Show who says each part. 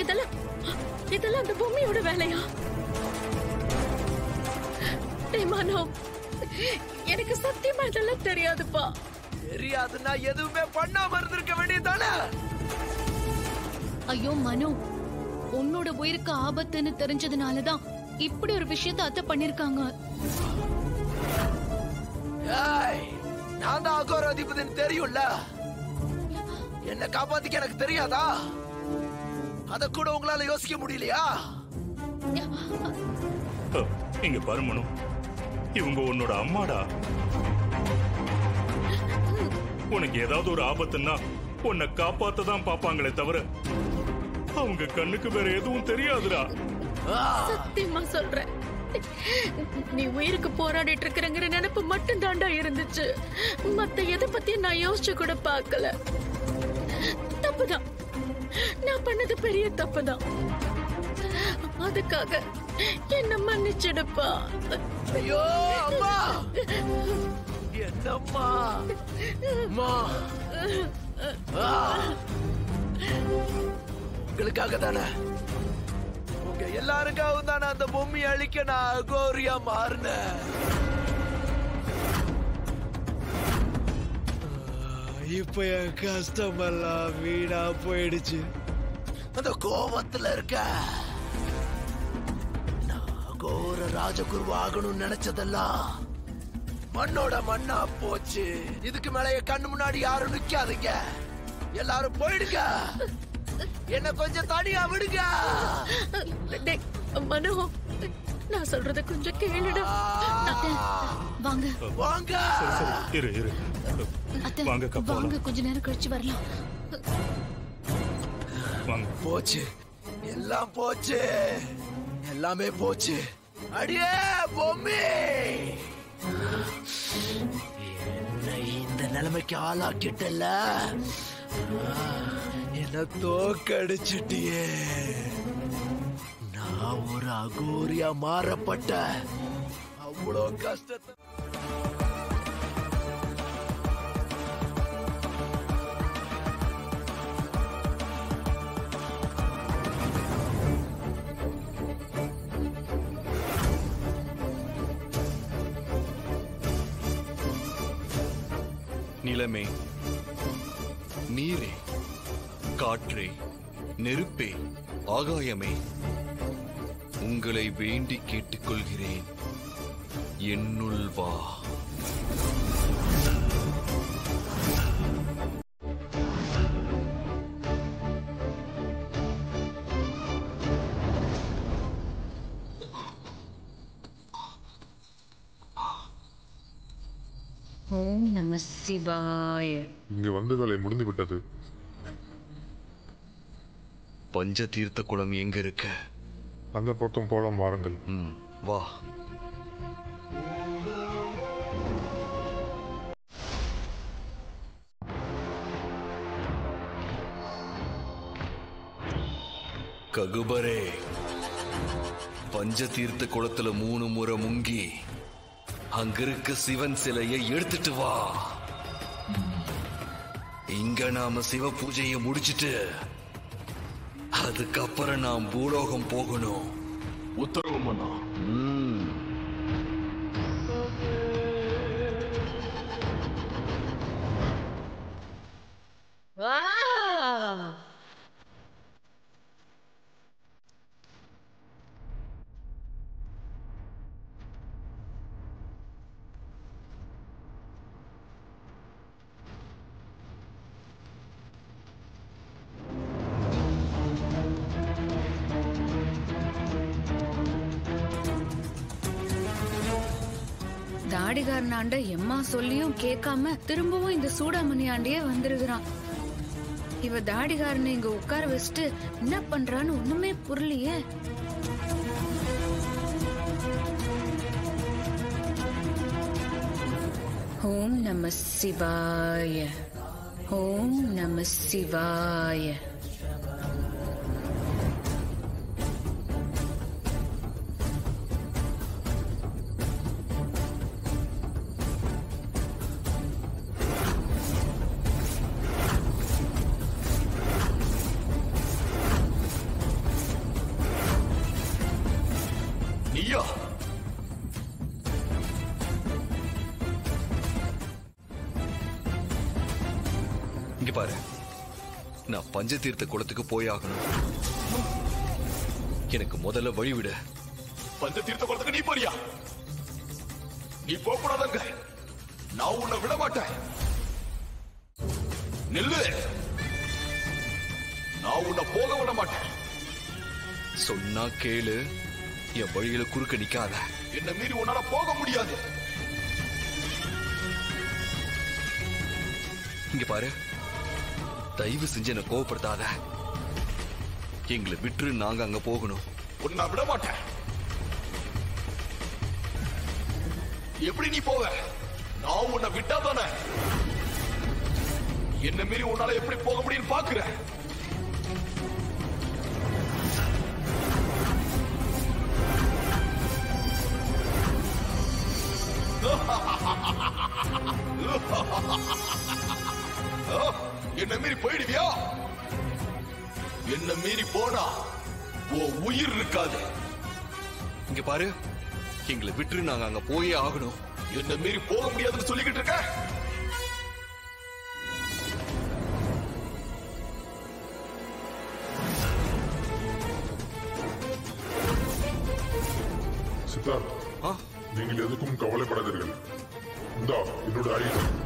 Speaker 1: இதெல்லாம் இதெல்லாம் அந்த பொம்மையோட வேலையா? மனோ, எனக்கு சத்தியமா இதெல்லாம் தெரியாதுப்பா.
Speaker 2: தெரியாதுன்னா எதுவுமே பண்ணாம இருந்திருக்க வேண்டியதானே?
Speaker 1: ஐயோ மனோ, உன்னோட உயிருக்கு ஆபத்துன்னு தெரிஞ்சதுனாலதான் இப்படி ஒரு விஷயத்த அத்தை பண்ணிருக்காங்க.
Speaker 2: நான் தான் அகோர அதிபதினு தெரியும்ல. என்ன காப்பாத்திக்க எனக்கு தெரியாதா? அத கூட உங்களால யோசிக்க முடியலையா?
Speaker 3: இங்க பாரு மனு, இவங்க உன்னோட அம்மாடா. உனக்கு ஏதாவது ஒரு ஆபத்துன்னா உன்னை காப்பாத்ததான் பாப்பாங்களே தவிர அவங்க கண்ணுக்கு வேற எதுவும் தெரியாதுடா.
Speaker 1: சத்தியமா சொல்றேன், நீ உயிருக்கு போராடிட்டு இருக்கிறங்கிற நினைப்பு மட்டும் தாண்டா இருந்துச்சு. மத்த எதை பத்தி நான் யோசிச்சு கூட பார்க்கல. தப்புதான், நான் பண்ணது பெரிய தப்புதான். அதுக்காக என்ன மன்னிச்சிடுப்பா.
Speaker 2: ஐயோ அம்மா, என்னம்மா அம்மா, உங்களுக்காக தானே, உங்க எல்லாருக்காகவும் தானே அந்த பொம்மையை அழிக்க நான் அகோரியா மாறினேன். இப்ப என் கஷ்டமெல்லாம் வீணா போயிடுச்சு. அந்த கோபத்துல இருக்க நான் அகோர ராஜகுரு ஆகணும்னு நினைச்சதெல்லாம் மண்ணோட மண்ணா போச்சு. இதுக்கு மேல என் கண்ணு முன்னாடி யாரும் நிக்காதீங்க. எல்லாரும் போயிடுங்க. என்ன கொஞ்சம் தனியா விடுங்க.
Speaker 1: மனோ, நான் சொல்றத கொஞ்சம் கேளுடா. வாங்க
Speaker 2: வாங்க,
Speaker 3: இரு இரு, வாங்க
Speaker 1: வாங்க, கொஞ்ச நேரம் கழிச்சு வரலாம்.
Speaker 3: வாங்க.
Speaker 2: போச்சு, எல்லாம் போச்சு, எல்லாமே போச்சு. அடியே பொம்மி, என்னை இந்த நிலைமைக்கு ஆளாக்கிட்டல. என்ன தோக்கடிச்சிட்டியே. நான் ஒரு அகோரியா மாறப்பட்ட அவ்வளோ கஷ்டத்தை.
Speaker 4: நிலமே, நீரே, காற்றே, நெருப்பே, ஆகாயமே, உங்களை வேண்டி கேட்டுக்கொள்கிறேன், என்னுள் வா.
Speaker 5: ஓம் நம சிவாய.
Speaker 6: இங்கு வந்த வேலை முடிந்து விட்டது.
Speaker 4: பஞ்ச தீர்த்த குளம் எங்க இருக்க?
Speaker 6: அந்த பக்கம் போலாம், வாருங்கள்.
Speaker 4: வா. ககுபரே, பஞ்ச தீர்த்த குளத்துல 3 முறை முங்கி அங்க இருக்க சிவன் சிலையை எடுத்துட்டு வா. இங்க நாம சிவ பூஜையை முடிச்சிட்டு அதுக்கப்புறம் நாம் பூலோகம் போகணும்.
Speaker 6: உத்தரவு மன்னா.
Speaker 5: தாடிகாரனாண்ட எம்மா சொல்லியும் கேட்காம திரும்பவும் இந்த சூடாமணி ஆண்டியே வந்திருக்கிறான். இவ தாடிகாரனை இங்க உட்கார வச்சுட்டு என்ன பண்றான்னு ஒண்ணுமே புரியலையே. ஓம் நம சிவாய. ஓம் நம சிவாய.
Speaker 4: நான் பஞ்சதீர்த்த குளத்துக்கு போயாகணும். எனக்கு முதல்ல வழிவிட.
Speaker 7: பஞ்சதீர்த்த குளத்துக்கு நீ போறியா? நீ போகக்கூடாதங்க. நான் உன்னை விட மாட்டேன். நில்லு. நான் உன்னை போக விட மாட்டேன்.
Speaker 4: சொன்னா கேளு. என் வழியில குறுக்க நிக்காத.
Speaker 7: என்ன மீறி உன்னால போக முடியாது.
Speaker 4: இங்க பாரு, தயவு செஞ்சு என்ன கோவப்படுத்தாத. எங்களை விட்டு நாங்க அங்க போகணும்.
Speaker 7: உன்னை விட மாட்டேன். எப்படி நீ போவ? நான் உன்னை விட்டா தானே. என்ன மீறி உன்னால எப்படி போக முடியும் பாக்குற? என்ன மீறி போயிடுவியா? என்ன மீறி போனா உன் உயிர் இருக்காது.
Speaker 4: இங்க பாரு, எங்களை விட்டு நாங்க அங்க போயே ஆகணும்.
Speaker 7: என்ன மீறி போக முடியாதுன்னு சொல்லிக்கிட்டு இருக்க.
Speaker 6: சித்தார்த், நீங்கள் எதுக்கும் கவலைப்படாதீர்கள். இந்தா என்னோட ஆயுதம்.